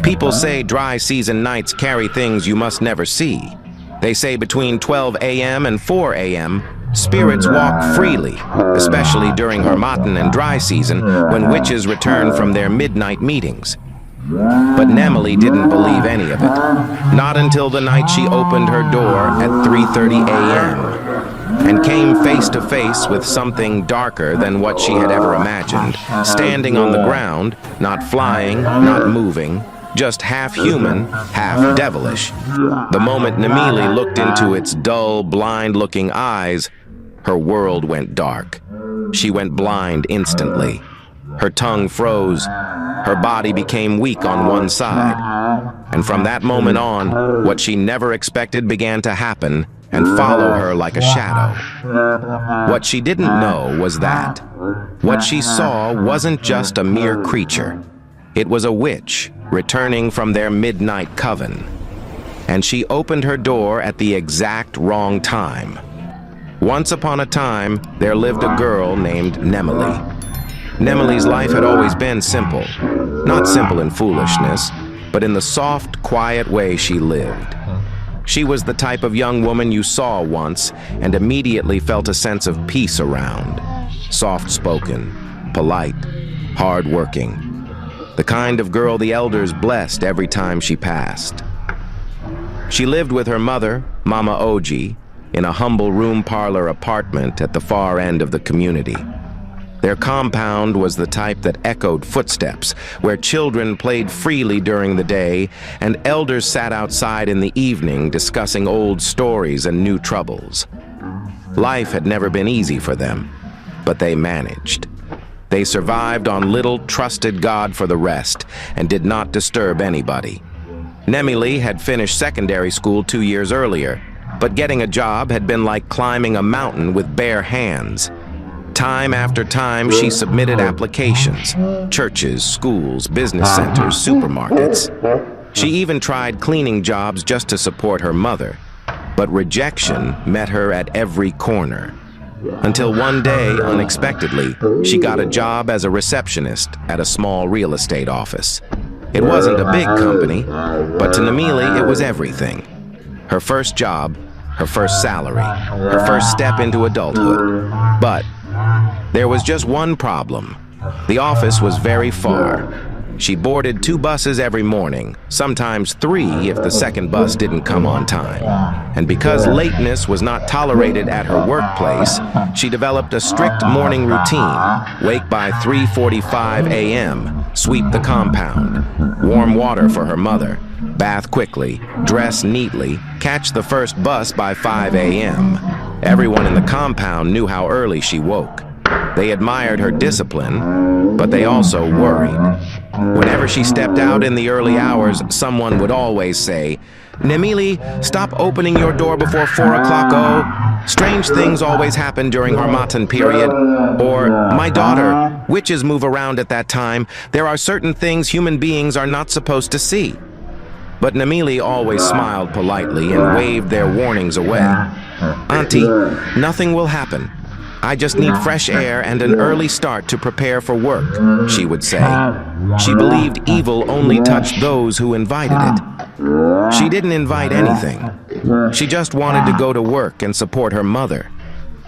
People say dry season nights carry things you must never see. They say between 12 a.m. and 4 a.m., spirits walk freely, especially during Harmattan and dry season when witches return from their midnight meetings. But Nemily didn't believe any of it, not until the night she opened her door at 3:30 a.m. and came face to face with something darker than what she had ever imagined, standing on the ground, not flying, not moving, just half human, half devilish. The moment Nemily looked into its dull, blind-looking eyes, her world went dark. She went blind instantly. Her tongue froze. Her body became weak on one side. And from that moment on, what she never expected began to happen and follow her like a shadow. What she didn't know was that what she saw wasn't just a mere creature. It was a witch returning from their midnight coven. And she opened her door at the exact wrong time. Once upon a time, there lived a girl named Nemily. Nemily's life had always been simple. Not simple in foolishness, but in the soft, quiet way she lived. She was the type of young woman you saw once and immediately felt a sense of peace around. Soft-spoken, polite, hard-working. The kind of girl the elders blessed every time she passed. She lived with her mother, Mama Oji, in a humble room parlor apartment at the far end of the community. Their compound was the type that echoed footsteps, where children played freely during the day and elders sat outside in the evening discussing old stories and new troubles. Life had never been easy for them, but they managed. They survived on little, trusted God for the rest, and did not disturb anybody. Nemily had finished secondary school 2 years earlier, but getting a job had been like climbing a mountain with bare hands. Time after time, she submitted applications. Churches, schools, business centers, supermarkets. She even tried cleaning jobs just to support her mother. But rejection met her at every corner. Until one day, unexpectedly, she got a job as a receptionist at a small real estate office. It wasn't a big company, but to Nemily, it was everything. Her first job, her first salary, her first step into adulthood. But there was just one problem. The office was very far. She boarded 2 buses every morning, sometimes 3 if the second bus didn't come on time. And because lateness was not tolerated at her workplace, she developed a strict morning routine. Wake by 3:45 a.m., sweep the compound, warm water for her mother, bath quickly, dress neatly, catch the first bus by 5 a.m. Everyone in the compound knew how early she woke. They admired her discipline, but they also worried. Whenever she stepped out in the early hours, someone would always say, "Nemily, stop opening your door before 4 o'clock, oh. Strange things always happen during Harmattan period." Or, "My daughter, witches move around at that time. There are certain things human beings are not supposed to see." But Nemily always smiled politely and waved their warnings away. "Auntie, nothing will happen. I just need fresh air and an early start to prepare for work," she would say. She believed evil only touched those who invited it. She didn't invite anything. She just wanted to go to work and support her mother.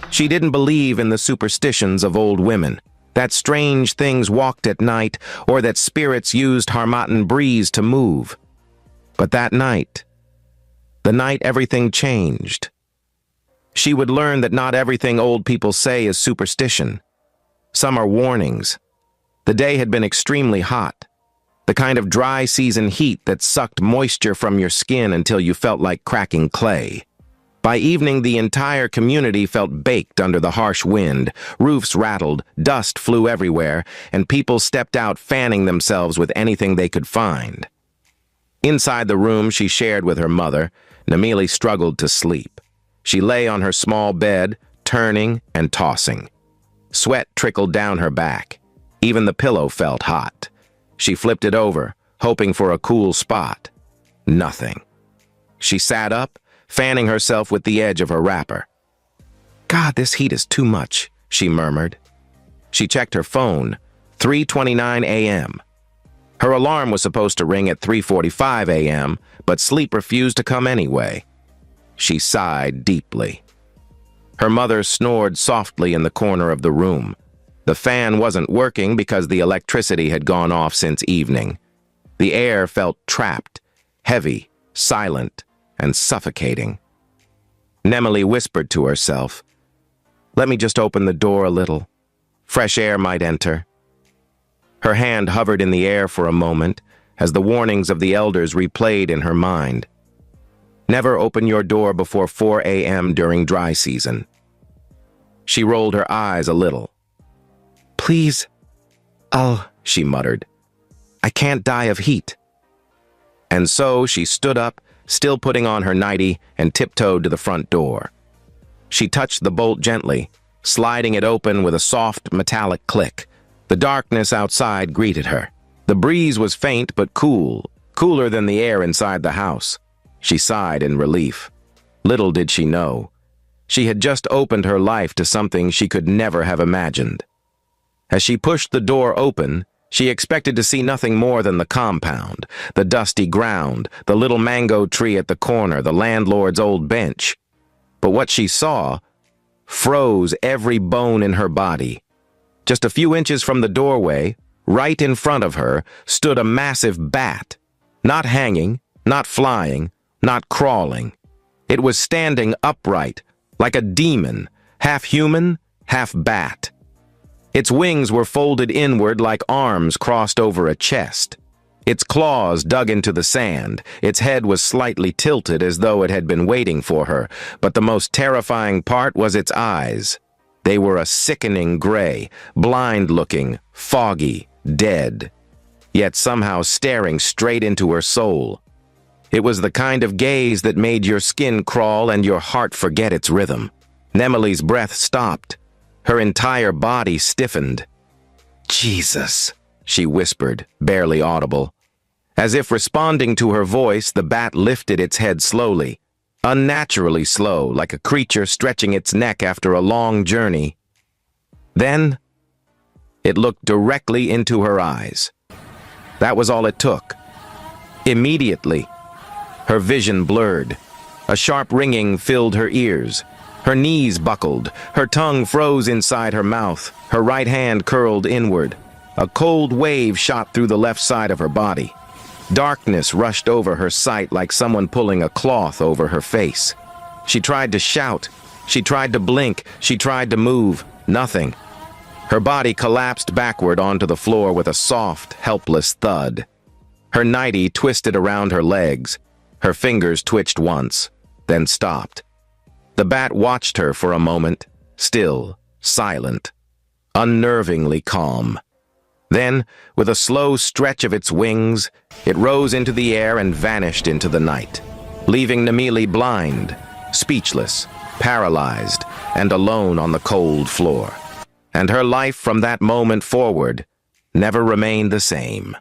She didn't believe in the superstitions of old women, that strange things walked at night or that spirits used Harmattan breeze to move. But that night, the night everything changed, she would learn that not everything old people say is superstition. Some are warnings. The day had been extremely hot, the kind of dry season heat that sucked moisture from your skin until you felt like cracking clay. By evening, the entire community felt baked under the harsh wind. Roofs rattled, dust flew everywhere, and people stepped out fanning themselves with anything they could find. Inside the room she shared with her mother, Nemily struggled to sleep. She lay on her small bed, turning and tossing. Sweat trickled down her back. Even the pillow felt hot. She flipped it over, hoping for a cool spot. Nothing. She sat up, fanning herself with the edge of her wrapper. "God, this heat is too much," she murmured. She checked her phone. 3:29 a.m. Her alarm was supposed to ring at 3:45 a.m., but sleep refused to come anyway. She sighed deeply. Her mother snored softly in the corner of the room. The fan wasn't working because the electricity had gone off since evening. The air felt trapped, heavy, silent, and suffocating. Nemily whispered to herself, "Let me just open the door a little. Fresh air might enter." Her hand hovered in the air for a moment as the warnings of the elders replayed in her mind. Never open your door before 4 a.m. during dry season. She rolled her eyes a little. "Please, she muttered. "I can't die of heat." And so she stood up, still putting on her nightie, and tiptoed to the front door. She touched the bolt gently, sliding it open with a soft, metallic click. The darkness outside greeted her. The breeze was faint but cool, cooler than the air inside the house. She sighed in relief. Little did she know, she had just opened her life to something she could never have imagined. As she pushed the door open, she expected to see nothing more than the compound, the dusty ground, the little mango tree at the corner, the landlord's old bench. But what she saw froze every bone in her body. Just a few inches from the doorway, right in front of her, stood a massive bat. Not hanging, not flying, not crawling. It was standing upright, like a demon, half human, half bat. Its wings were folded inward like arms crossed over a chest. Its claws dug into the sand. Its head was slightly tilted as though it had been waiting for her, but the most terrifying part was its eyes. They were a sickening gray, blind-looking, foggy, dead, yet somehow staring straight into her soul. It was the kind of gaze that made your skin crawl and your heart forget its rhythm. Nemily's breath stopped. Her entire body stiffened. "Jesus," she whispered, barely audible. As if responding to her voice, the bat lifted its head slowly, unnaturally slow, like a creature stretching its neck after a long journey. Then, it looked directly into her eyes. That was all it took. Immediately, her vision blurred. A sharp ringing filled her ears. Her knees buckled. Her tongue froze inside her mouth. Her right hand curled inward. A cold wave shot through the left side of her body. Darkness rushed over her sight like someone pulling a cloth over her face. She tried to shout. She tried to blink. She tried to move. Nothing. Her body collapsed backward onto the floor with a soft, helpless thud. Her nightie twisted around her legs. Her fingers twitched once, then stopped. The bat watched her for a moment, still, silent, unnervingly calm. Then, with a slow stretch of its wings, it rose into the air and vanished into the night, leaving Nemily blind, speechless, paralyzed, and alone on the cold floor. And her life from that moment forward never remained the same.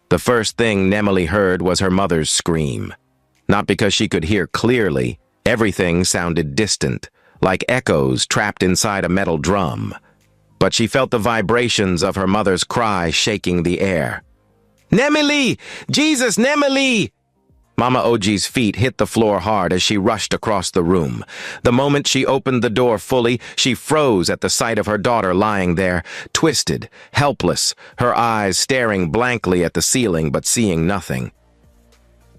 The first thing Nemily heard was her mother's scream. Not because she could hear clearly, everything sounded distant, like echoes trapped inside a metal drum. But she felt the vibrations of her mother's cry shaking the air. "Nemily! Jesus, Nemily!" Mama Oji's feet hit the floor hard as she rushed across the room. The moment she opened the door fully, she froze at the sight of her daughter lying there, twisted, helpless, her eyes staring blankly at the ceiling but seeing nothing.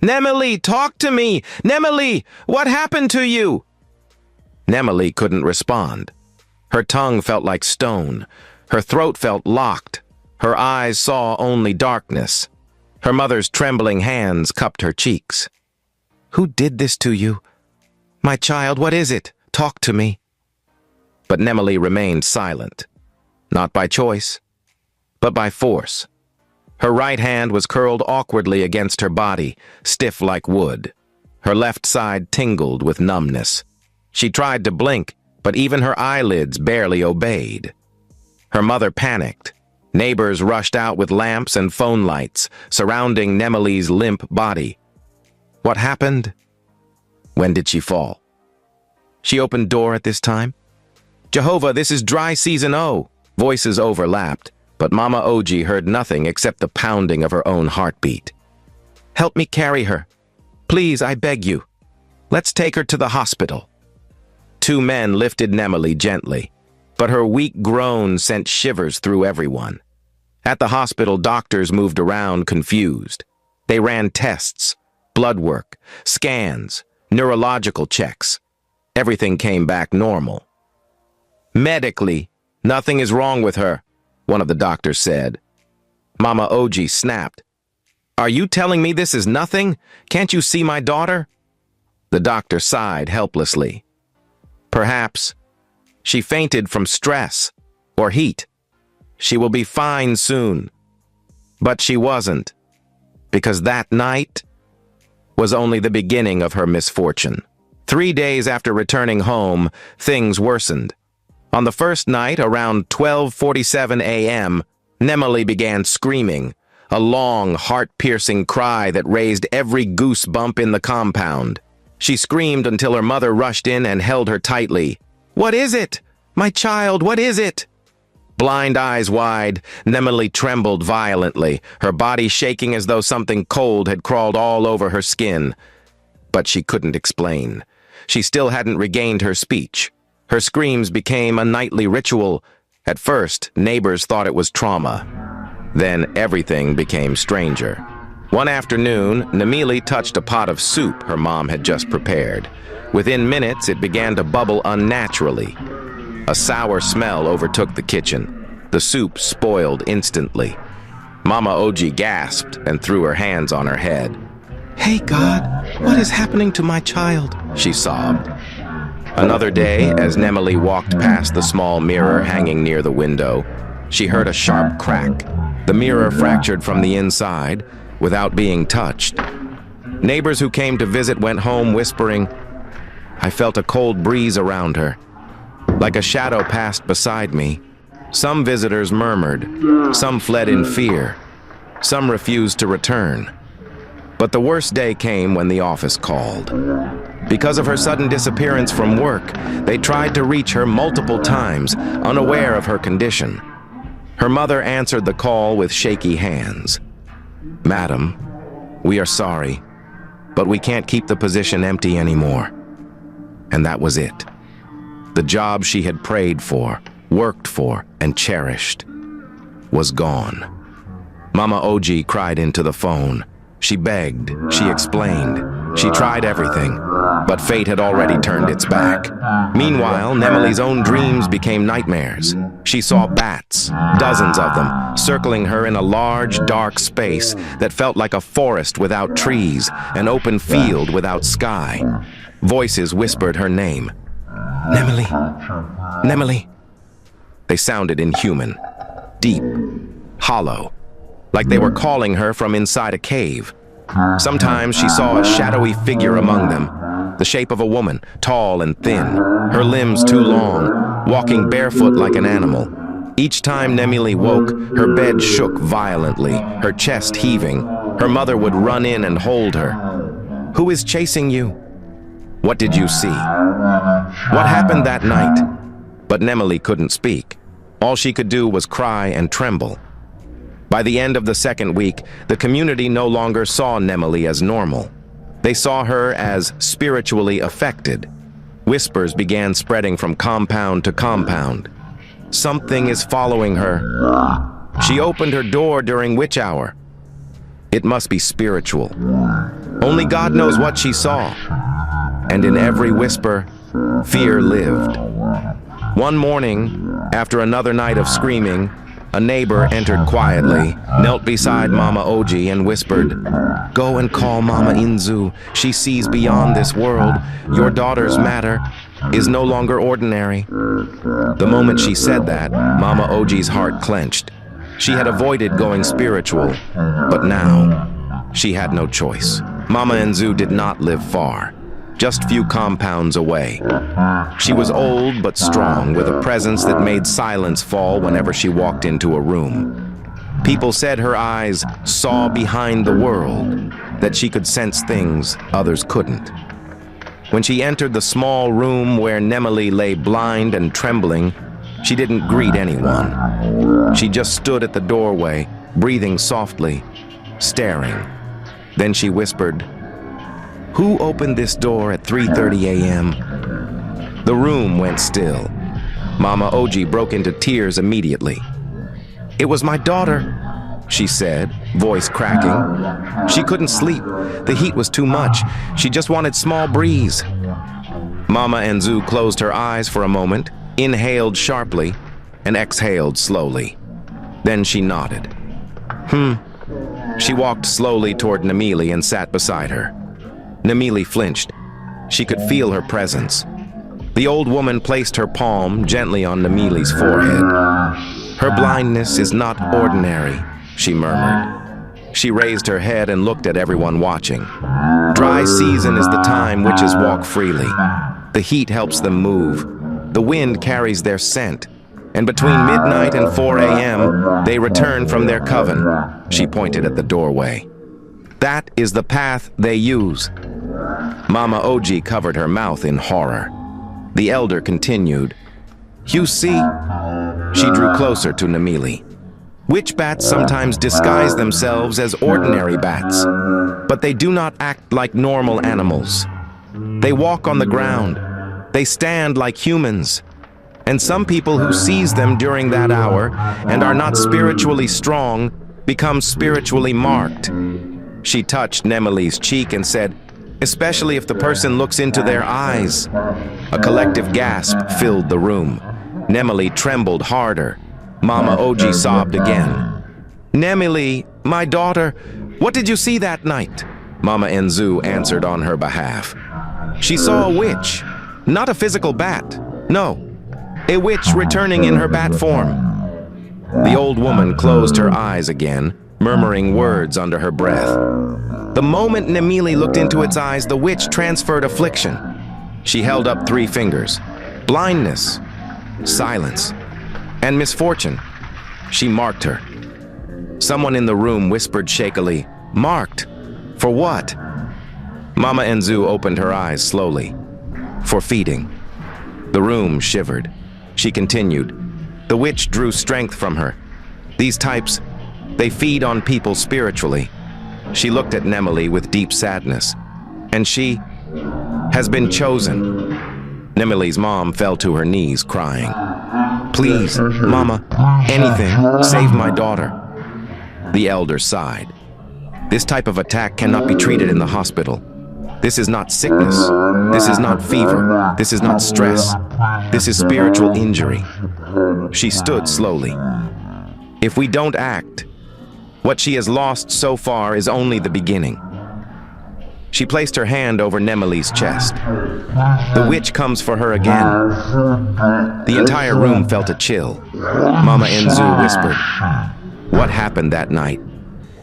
"Nemily, talk to me! Nemily, what happened to you?" Nemily couldn't respond. Her tongue felt like stone. Her throat felt locked. Her eyes saw only darkness. Her mother's trembling hands cupped her cheeks. "Who did this to you? My child, what is it? Talk to me." But Nemily remained silent. Not by choice, but by force. Her right hand was curled awkwardly against her body, stiff like wood. Her left side tingled with numbness. She tried to blink, but even her eyelids barely obeyed. Her mother panicked. Neighbors rushed out with lamps and phone lights, surrounding Nemily's limp body. What happened? When did she fall? She opened door at this time? "Jehovah, this is dry season O." Voices overlapped, But Mama Oji heard nothing except the pounding of her own heartbeat. "Help me carry her. Please, I beg you. Let's take her to the hospital." Two men lifted Nemily gently, but her weak groan sent shivers through everyone. At the hospital, doctors moved around confused. They ran tests, blood work, scans, neurological checks. Everything came back normal. "Medically, nothing is wrong with her," one of the doctors said. Mama Oji snapped. "Are you telling me this is nothing? Can't you see my daughter?" The doctor sighed helplessly. "Perhaps. She fainted from stress or heat. She will be fine soon." But she wasn't, because that night was only the beginning of her misfortune. 3 days after returning home, things worsened. On the first night, around 12:47 a.m., Nemily began screaming, a long, heart-piercing cry that raised every goosebump in the compound. She screamed until her mother rushed in and held her tightly. "What is it? My child, what is it?" Blind eyes wide, Nemily trembled violently, her body shaking as though something cold had crawled all over her skin. But she couldn't explain. She still hadn't regained her speech. Her screams became a nightly ritual. At first, neighbors thought it was trauma. Then everything became stranger. One afternoon, Nemily touched a pot of soup her mom had just prepared. Within minutes, it began to bubble unnaturally. A sour smell overtook the kitchen. The soup spoiled instantly. Mama Oji gasped and threw her hands on her head. "Hey God, what is happening to my child?" she sobbed. Another day, as Nemily walked past the small mirror hanging near the window, she heard a sharp crack. The mirror fractured from the inside without being touched. Neighbors who came to visit went home whispering. I felt a cold breeze around her. Like a shadow passed beside me. Some visitors murmured. Some fled in fear. Some refused to return. But the worst day came when the office called. Because of her sudden disappearance from work, they tried to reach her multiple times, unaware of her condition. Her mother answered the call with shaky hands. "Madam, we are sorry, but we can't keep the position empty anymore." And that was it. The job she had prayed for, worked for, and cherished was gone. Mama Oji cried into the phone. She begged, she explained, she tried everything, but fate had already turned its back. Meanwhile, Nemily's own dreams became nightmares. She saw bats, dozens of them, circling her in a large, dark space that felt like a forest without trees, an open field without sky. Voices whispered her name. "Nemily, Nemily." They sounded inhuman, deep, hollow, like they were calling her from inside a cave. Sometimes she saw a shadowy figure among them, the shape of a woman, tall and thin, her limbs too long, walking barefoot like an animal. Each time Nemily woke, her bed shook violently, her chest heaving. Her mother would run in and hold her. "Who is chasing you? What did you see? What happened that night?" But Nemily couldn't speak. All she could do was cry and tremble. By the end of the second week, the community no longer saw Nemily as normal. They saw her as spiritually affected. Whispers began spreading from compound to compound. Something is following her. She opened her door during witch hour. It must be spiritual. Only God knows what she saw. And in every whisper, fear lived. One morning, after another night of screaming, a neighbor entered quietly, knelt beside Mama Oji and whispered, "Go and call Mama Inzu. She sees beyond this world. Your daughter's matter is no longer ordinary." The moment she said that, Mama Oji's heart clenched. She had avoided going spiritual, but now she had no choice. Mama Inzu did not live far, just few compounds away. She was old but strong, with a presence that made silence fall whenever she walked into a room. People said her eyes saw behind the world, that she could sense things others couldn't. When she entered the small room where Nemily lay blind and trembling, She didn't greet anyone. She just stood at the doorway, breathing softly, staring. Then she whispered, "Who opened this door at 3:30 a.m.? The room went still. Mama Oji broke into tears immediately. "It was my daughter," she said, voice cracking. She couldn't sleep. The heat was too much. She just wanted small breeze. Mama Enzu closed her eyes for a moment, inhaled sharply, and exhaled slowly. Then she nodded. She walked slowly toward Nemili and sat beside her. Nemili flinched. She could feel her presence. The old woman placed her palm gently on Nemili's forehead. "Her blindness is not ordinary," she murmured. She raised her head and looked at everyone watching. Dry season is the time witches walk freely. The heat helps them move. The wind carries their scent. And between midnight and 4 a.m., they return from their coven. She pointed at the doorway. That is the path they use. Mama Oji covered her mouth in horror. The elder continued. "You see?" She drew closer to Nemili. "Witch bats sometimes disguise themselves as ordinary bats, but they do not act like normal animals. They walk on the ground. They stand like humans. And some people who seize them during that hour and are not spiritually strong become spiritually marked." She touched Nemili's cheek and said, "Especially if the person looks into their eyes." A collective gasp filled the room. Nemili trembled harder. Mama Oji sobbed again. "Nemili, my daughter, what did you see that night?" Mama Enzu answered on her behalf. "She saw a witch, not a physical bat. No, a witch returning in her bat form." The old woman closed her eyes again, murmuring words under her breath. The moment Nemili looked into its eyes, the witch transferred affliction. She held up 3 fingers. Blindness, silence, and misfortune. She marked her. Someone in the room whispered shakily, "Marked? For what?" Mama Enzu opened her eyes slowly. "For feeding." The room shivered. She continued. "The witch drew strength from her. These types, they feed on people spiritually." She looked at Nemili with deep sadness. "And she has been chosen." Nemili's mom fell to her knees, crying. "Please, Mama, anything, save my daughter." The elder sighed. "This type of attack cannot be treated in the hospital. This is not sickness. This is not fever. This is not stress. This is spiritual injury." She stood slowly. "If we don't act, what she has lost so far is only the beginning." She placed her hand over Nemili's chest. "The witch comes for her again." The entire room felt a chill. Mama Enzu whispered. What happened that night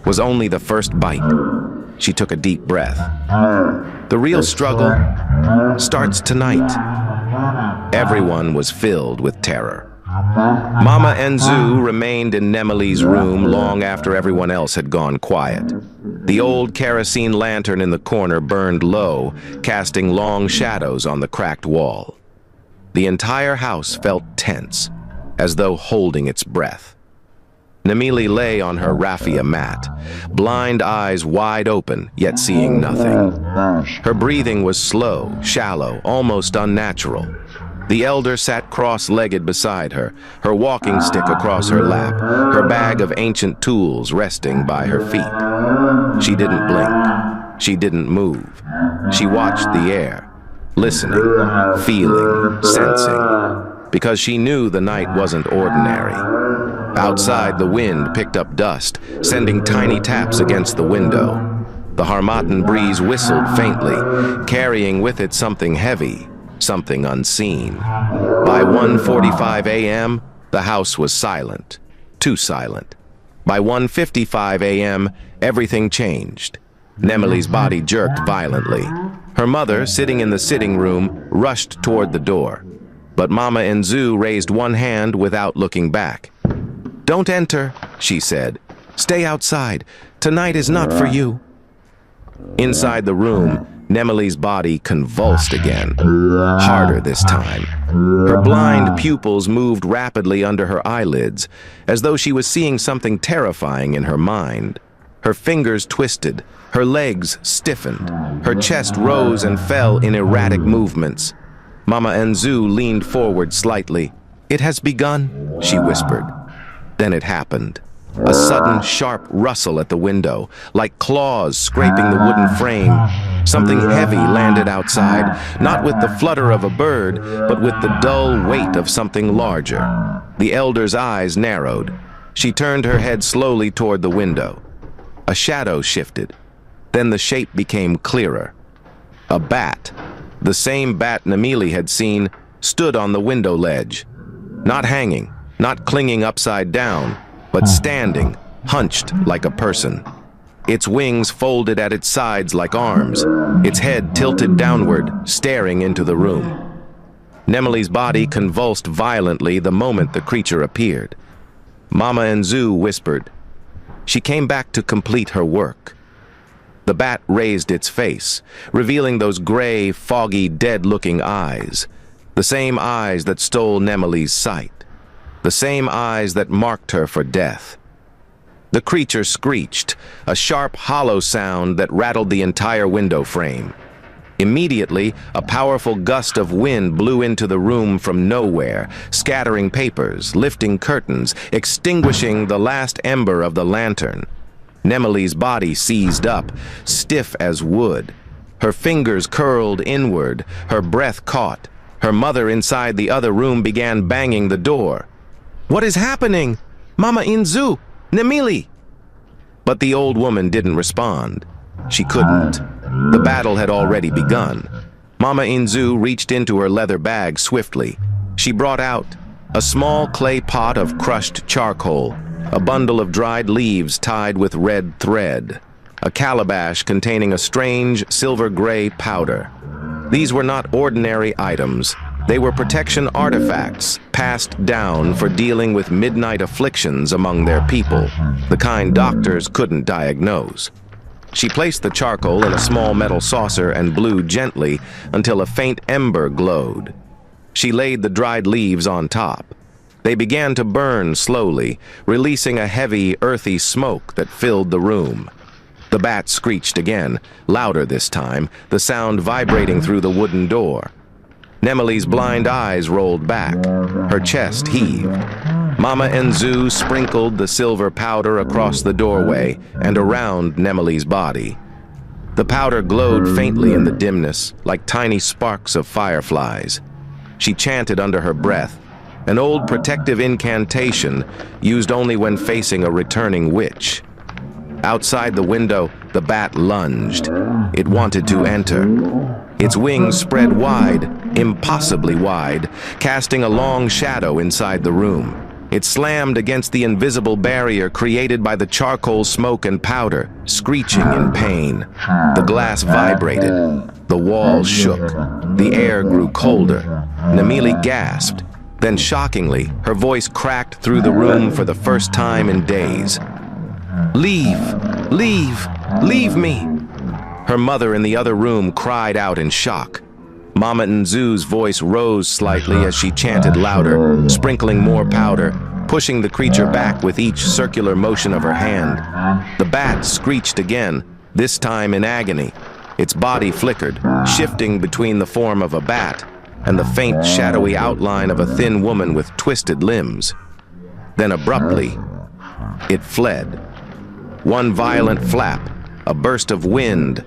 was only the first bite. She took a deep breath. The real struggle starts tonight. Everyone was filled with terror. Mama Enzu remained in Nemili's room long after everyone else had gone quiet. The old kerosene lantern in the corner burned low, casting long shadows on the cracked wall. The entire house felt tense, as though holding its breath. Nemili lay on her raffia mat, blind eyes wide open, yet seeing nothing. Her breathing was slow, shallow, almost unnatural. The elder sat cross-legged beside her, her walking stick across her lap, her bag of ancient tools resting by her feet. She didn't blink. She didn't move. She watched the air, listening, feeling, sensing, because she knew the night wasn't ordinary. Outside, the wind picked up dust, sending tiny taps against the window. The Harmattan breeze whistled faintly, carrying with it something heavy, something unseen. By 1:45 a.m., the house was silent, too silent. By 1:55 a.m., everything changed. Nemili's body jerked violently. Her mother, sitting in the sitting room, rushed toward the door. But Mama Enzu raised one hand without looking back. "Don't enter," she said. "Stay outside. Tonight is not for you." Inside the room, Nemele's body convulsed again, harder this time. Her blind pupils moved rapidly under her eyelids, as though she was seeing something terrifying in her mind. Her fingers twisted, her legs stiffened, her chest rose and fell in erratic movements. Mama Nzu leaned forward slightly. "It has begun," she whispered. Then it happened. A sudden, sharp rustle at the window, like claws scraping the wooden frame. Something heavy landed outside, not with the flutter of a bird, but with the dull weight of something larger. The elder's eyes narrowed. She turned her head slowly toward the window. A shadow shifted. Then the shape became clearer. A bat, the same bat Nemele had seen, stood on the window ledge. Not hanging, not clinging upside down, but standing, hunched like a person. Its wings folded at its sides like arms, its head tilted downward, staring into the room. Nemele's body convulsed violently the moment the creature appeared. Mama Nzu whispered. She came back to complete her work. The bat raised its face, revealing those gray, foggy, dead-looking eyes, the same eyes that stole Nemele's sight. The same eyes that marked her for death. The creature screeched, a sharp, hollow sound that rattled the entire window frame. Immediately, a powerful gust of wind blew into the room from nowhere, scattering papers, lifting curtains, extinguishing the last ember of the lantern. Nemele's body seized up, stiff as wood. Her fingers curled inward, her breath caught. Her mother inside the other room began banging the door. "What is happening? Mama Nzu! Nemele!" But the old woman didn't respond. She couldn't. The battle had already begun. Mama Nzu reached into her leather bag swiftly. She brought out a small clay pot of crushed charcoal, a bundle of dried leaves tied with red thread, a calabash containing a strange silver-gray powder. These were not ordinary items. They were protection artifacts passed down for dealing with midnight afflictions among their people, the kind doctors couldn't diagnose. She placed the charcoal in a small metal saucer and blew gently until a faint ember glowed. She laid the dried leaves on top. They began to burn slowly, releasing a heavy, earthy smoke that filled the room. The bat screeched again, louder this time, the sound vibrating through the wooden door. Nemele's blind eyes rolled back. Her chest heaved. Mama Nzu sprinkled the silver powder across the doorway and around Nemele's body. The powder glowed faintly in the dimness, like tiny sparks of fireflies. She chanted under her breath, an old protective incantation used only when facing a returning witch. Outside the window, the bat lunged. It wanted to enter. Its wings spread wide, impossibly wide, casting a long shadow inside the room. It slammed against the invisible barrier created by the charcoal smoke and powder, screeching in pain. The glass vibrated. The walls shook. The air grew colder. Nemele gasped. Then, shockingly, her voice cracked through the room for the first time in days. "Leave! Leave! Leave me!" Her mother in the other room cried out in shock. Mama Nzu's voice rose slightly as she chanted louder, sprinkling more powder, pushing the creature back with each circular motion of her hand. The bat screeched again, this time in agony. Its body flickered, shifting between the form of a bat and the faint, shadowy outline of a thin woman with twisted limbs. Then abruptly, it fled. One violent flap, a burst of wind,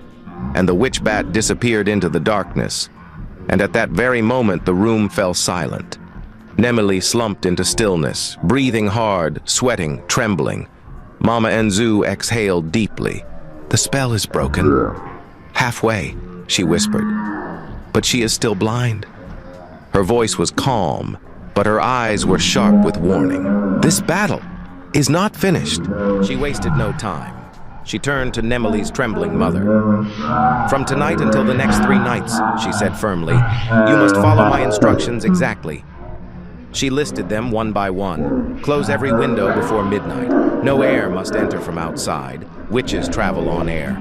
and the witch bat disappeared into the darkness. And at that very moment, the room fell silent. Nemele slumped into stillness, breathing hard, sweating, trembling. Mama Nzu exhaled deeply. "The spell is broken. Halfway," she whispered. "But she is still blind." Her voice was calm, but her eyes were sharp with warning. "This battle is not finished." She wasted no time. She turned to Nemele's trembling mother. "From tonight until the next 3 nights," she said firmly, "you must follow my instructions exactly." She listed them one by one. "Close every window before midnight. No air must enter from outside. Witches travel on air.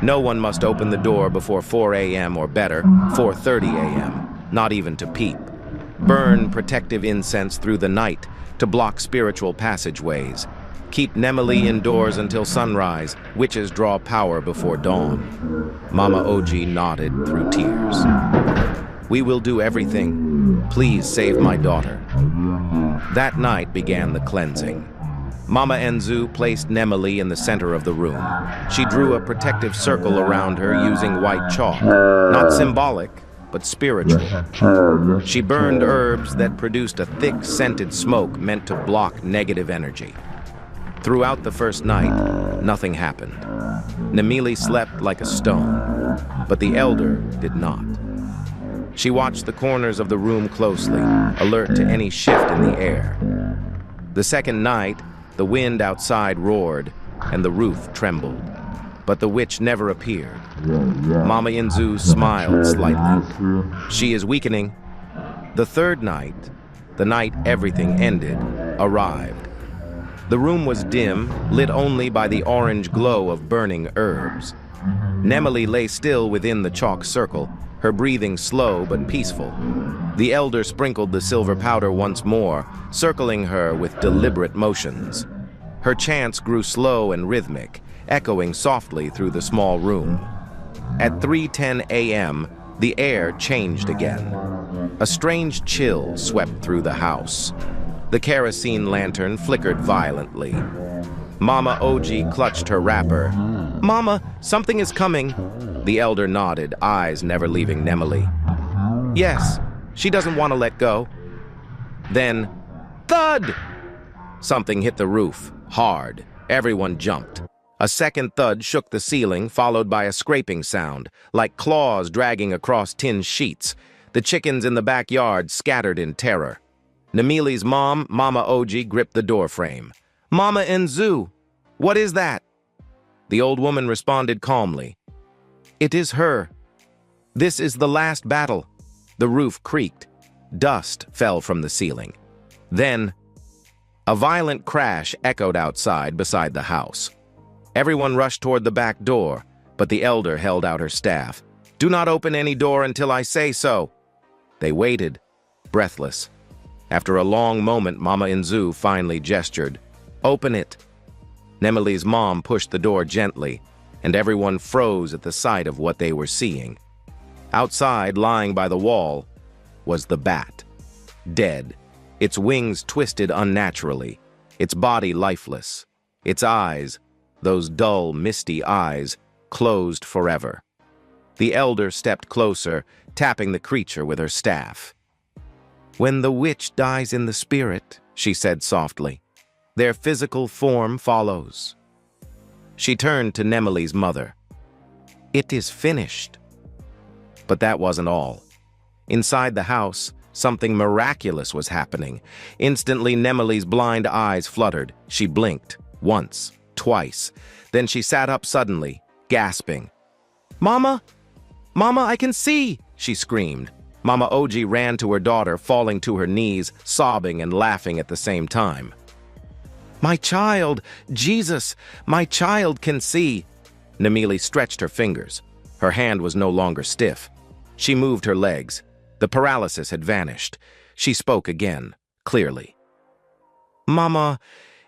No one must open the door before 4 a.m. or better, 4:30 a.m., not even to peep. Burn protective incense through the night to block spiritual passageways. Keep Nemili indoors until sunrise. Witches draw power before dawn. Mama Oji nodded through tears. We will do everything. Please save my daughter. That night began the cleansing. Mama Enzu placed Nemili in the center of the room. She drew a protective circle around her using white chalk. Not symbolic, but spiritual. She burned herbs that produced a thick, scented smoke meant to block negative energy. Throughout the first night, nothing happened. Nemili slept like a stone, but the elder did not. She watched the corners of the room closely, alert to any shift in the air. The second night, the wind outside roared, and the roof trembled. But the witch never appeared. Mama Inzu smiled slightly. She is weakening. The third night, the night everything ended, arrived. The room was dim, lit only by the orange glow of burning herbs. Nemili lay still within the chalk circle, her breathing slow but peaceful. The elder sprinkled the silver powder once more, circling her with deliberate motions. Her chants grew slow and rhythmic, echoing softly through the small room. At 3:10 a.m., the air changed again. A strange chill swept through the house. The kerosene lantern flickered violently. Mama Oji clutched her wrapper. Mama, something is coming. The elder nodded, eyes never leaving Nemili. Yes, she doesn't want to let go. Then, thud! Something hit the roof, hard. Everyone jumped. A second thud shook the ceiling, followed by a scraping sound, like claws dragging across tin sheets. The chickens in the backyard scattered in terror. Nemili's mom, Mama Oji, gripped the doorframe. Mama Enzu, what is that? The old woman responded calmly. It is her. This is the last battle. The roof creaked. Dust fell from the ceiling. Then, a violent crash echoed outside beside the house. Everyone rushed toward the back door, but the elder held out her staff. Do not open any door until I say so. They waited, breathless. After a long moment, Mama Inzu finally gestured. Open it. Nemili's mom pushed the door gently, and everyone froze at the sight of what they were seeing. Outside, lying by the wall, was the bat. Dead, its wings twisted unnaturally, its body lifeless, its eyes, those dull, misty eyes, closed forever. The elder stepped closer, tapping the creature with her staff. When the witch dies in the spirit, she said softly, their physical form follows. She turned to Nemili's mother. It is finished. But that wasn't all. Inside the house, something miraculous was happening. Instantly, Nemili's blind eyes fluttered. She blinked, once, twice. Then she sat up suddenly, gasping. Mama! Mama, I can see! She screamed. Mama Oji ran to her daughter, falling to her knees, sobbing and laughing at the same time. My child! Jesus! My child can see! Nemili stretched her fingers. Her hand was no longer stiff. She moved her legs. The paralysis had vanished. She spoke again, clearly. Mama,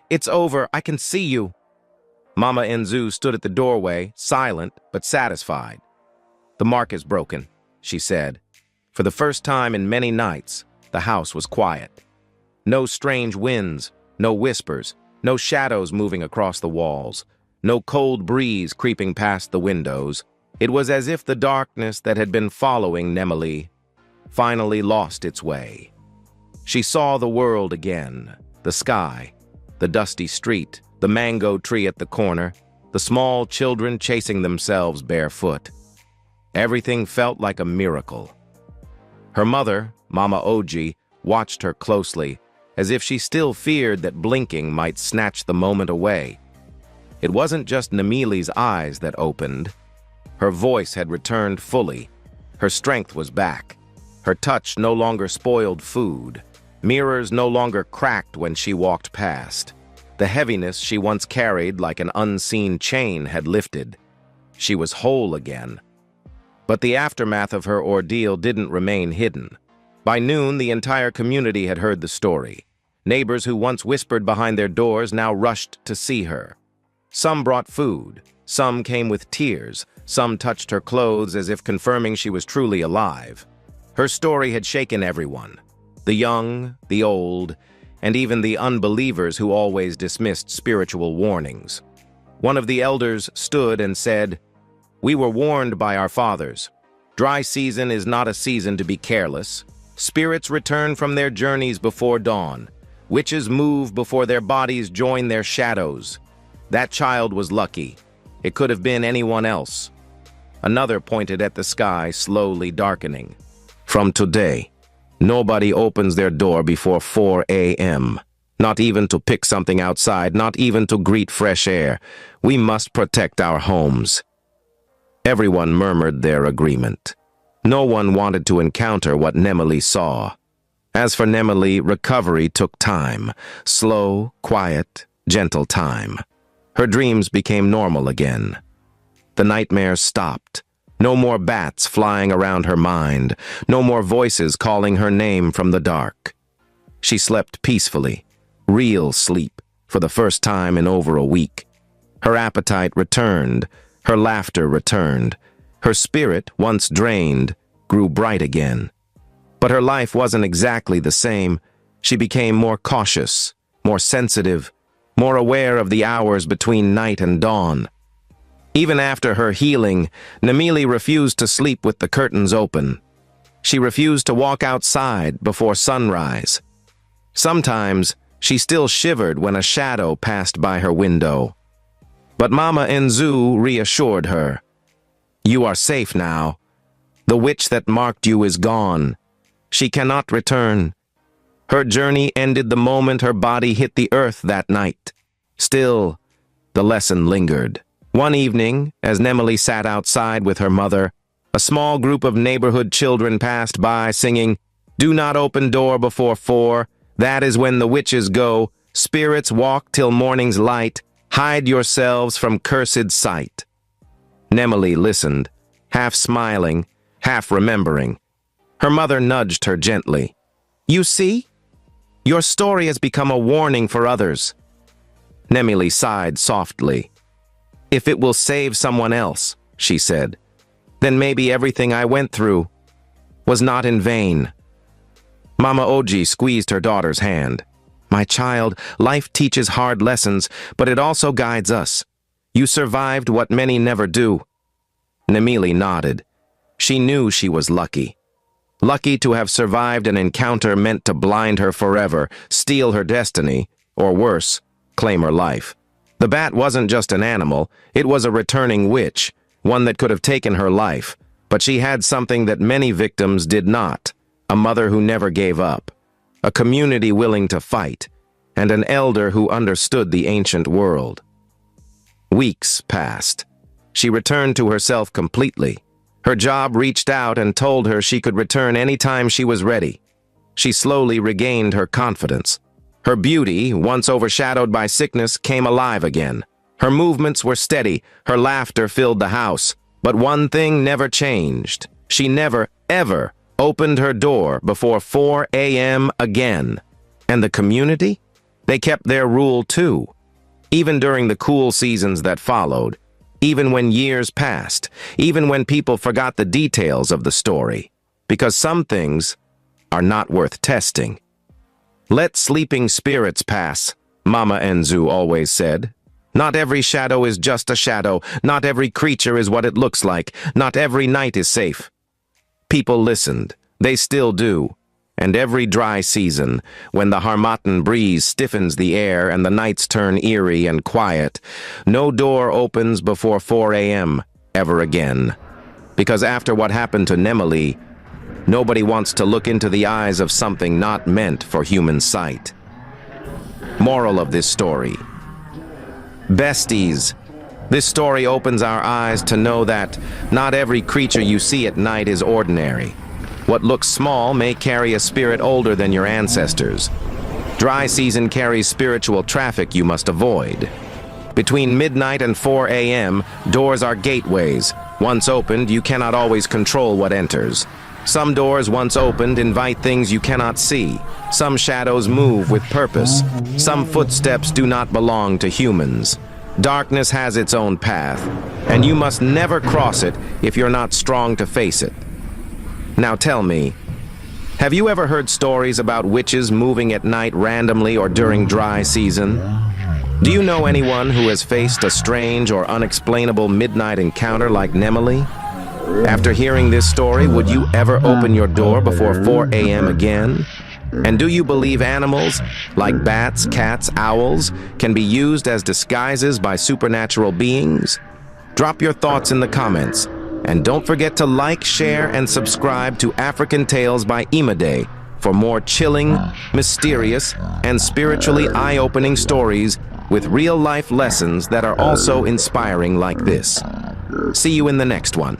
it's over. I can see you. Mama Enzu stood at the doorway, silent but satisfied. The mark is broken, she said. For the first time in many nights, the house was quiet. No strange winds, no whispers, no shadows moving across the walls, no cold breeze creeping past the windows. It was as if the darkness that had been following Nemili finally lost its way. She saw the world again, the sky, the dusty street, the mango tree at the corner, the small children chasing themselves barefoot. Everything felt like a miracle. Her mother, Mama Oji, watched her closely, as if she still feared that blinking might snatch the moment away. It wasn't just Nemili's eyes that opened. Her voice had returned fully. Her strength was back. Her touch no longer spoiled food. Mirrors no longer cracked when she walked past. The heaviness she once carried like an unseen chain had lifted. she was whole again. But the aftermath of her ordeal didn't remain hidden. By noon, the entire community had heard the story. Neighbors who once whispered behind their doors now rushed to see her. Some brought food, some came with tears, some touched her clothes as if confirming she was truly alive. Her story had shaken everyone, the young, the old, and even the unbelievers who always dismissed spiritual warnings. One of the elders stood and said, "We were warned by our fathers. Dry season is not a season to be careless. Spirits return from their journeys before dawn. Witches move before their bodies join their shadows. That child was lucky. It could have been anyone else." Another pointed at the sky, slowly darkening. "From today, nobody opens their door before 4 a.m. Not even to pick something outside, not even to greet fresh air. We must protect our homes." Everyone murmured their agreement. No one wanted to encounter what Nemily saw. As for Nemily, recovery took time. Slow, quiet, gentle time. Her dreams became normal again. The nightmares stopped. No more bats flying around her mind. No more voices calling her name from the dark. She slept peacefully, real sleep, for the first time in over a week. Her appetite returned. Her laughter returned. Her spirit, once drained, grew bright again. But her life wasn't exactly the same. She became more cautious, more sensitive, more aware of the hours between night and dawn. Even after her healing, Nemily refused to sleep with the curtains open. She refused to walk outside before sunrise. Sometimes, she still shivered when a shadow passed by her window. But Mama Nzu reassured her. "You are safe now. The witch that marked you is gone. She cannot return." Her journey ended the moment her body hit the earth that night. Still, the lesson lingered. One evening, as Nemily sat outside with her mother, a small group of neighborhood children passed by singing, "Do not open door before 4. That is when the witches go. Spirits walk till morning's light. Hide yourselves from cursed sight." Nemily listened, half smiling, half remembering. Her mother nudged her gently. "You see? Your story has become a warning for others." Nemily sighed softly. "If it will save someone else," she said, "then maybe everything I went through was not in vain." Mama Oji squeezed her daughter's hand. "My child, life teaches hard lessons, but it also guides us. You survived what many never do." Nemily nodded. She knew she was lucky. Lucky to have survived an encounter meant to blind her forever, steal her destiny, or worse, claim her life. The bat wasn't just an animal, it was a returning witch, one that could have taken her life, but she had something that many victims did not, a mother who never gave up, a community willing to fight, and an elder who understood the ancient world. Weeks passed. She returned to herself completely. Her job reached out and told her she could return anytime she was ready. She slowly regained her confidence. Her beauty, once overshadowed by sickness, came alive again. Her movements were steady, her laughter filled the house. But one thing never changed. She never, ever opened her door before 4 a.m. again. And the community? They kept their rule too. Even during the cool seasons that followed, even when years passed, even when people forgot the details of the story, because some things are not worth testing. "Let sleeping spirits pass," Mama Nzu always said. "Not every shadow is just a shadow. Not every creature is what it looks like. Not every night is safe." People listened. They still do. And every dry season, when the Harmattan breeze stiffens the air and the nights turn eerie and quiet, no door opens before 4 a.m. ever again. Because after what happened to Nemily, nobody wants to look into the eyes of something not meant for human sight. Moral of this story. Besties, this story opens our eyes to know that not every creature you see at night is ordinary. What looks small may carry a spirit older than your ancestors. Dry season carries spiritual traffic you must avoid. Between midnight and 4 a.m., doors are gateways. Once opened, you cannot always control what enters. Some doors, once opened, invite things you cannot see. Some shadows move with purpose. Some footsteps do not belong to humans. Darkness has its own path, and you must never cross it if you're not strong to face it. Now tell me, have you ever heard stories about witches moving at night randomly or during dry season? Do you know anyone who has faced a strange or unexplainable midnight encounter like Nemely? After hearing this story, would you ever open your door before 4 a.m. again? And do you believe animals, like bats, cats, owls, can be used as disguises by supernatural beings? Drop your thoughts in the comments. And don't forget to like, share, and subscribe to African Tales by Imade for more chilling, mysterious, and spiritually eye-opening stories with real-life lessons that are also inspiring like this. See you in the next one.